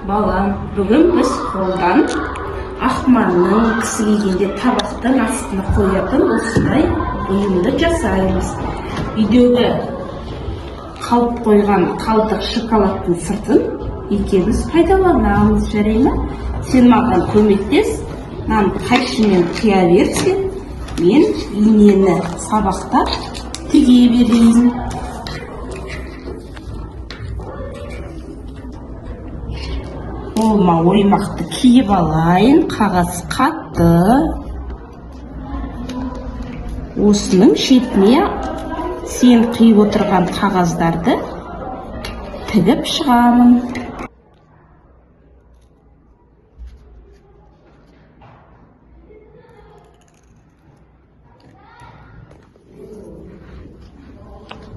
Балам, бүгін біз қолдан Ақманның кісі келгенде табақтың астына қоятын осындай бұйымды жасаймыз. Үйдегі қалып қойған қалдық шоколадтың сыртын екеуміз пайдаланамыз, жарай ма? Сен маған көмектес, мынаны қайшымен қия берсең, мен инені сабақтап тіге берейін. Қолыма оймақты киіп алайын, қағаз қатты. Осының шетіне сен қиып отырған қағаздарды тігіп шығамын.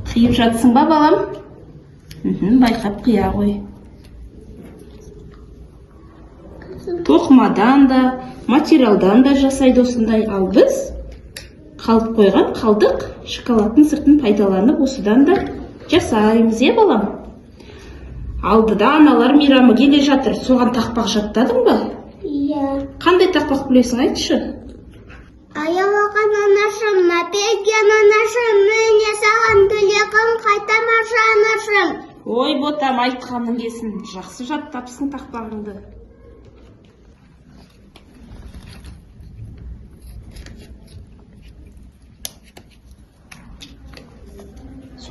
Қиып жатсың ба, балам? Байқап қия ғой. Тоқымадан да, материалдан да жасайды осындай. Ал біз қалып қойған қалдық шоколадтың сыртын пайдаланып осыдан да жасаймыз, балам? Алдыда аналар мейрамы келе жатыр. Соған тақпақ жаттадың ба? Иә. Қандай тақпақ білесің, айтшы? Аялаған анашым, мәпелген анашым, міне саған тілегім, қайтама жанашым. Ой, ботам, айтқаның келсін. Жақсы жаттапсың тақпағыңды.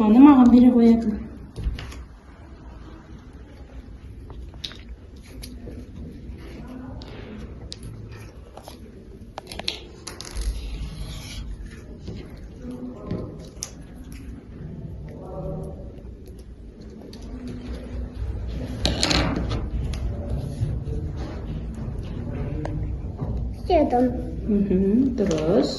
Соны маған бере қоятын. Істедім. Дұрыс.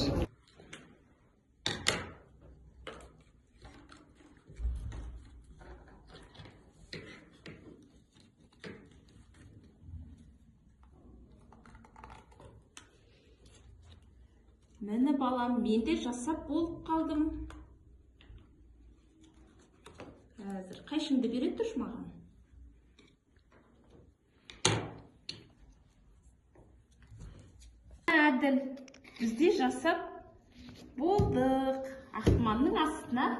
Мені балам, мен де жасап болып қалдым. Қазір қайшымды бере тұршы маған. Әділ, бізде жасап болдық. Ақманның астына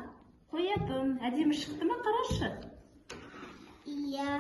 қоятын. Әдемі шықты ма, қарашы? Иә.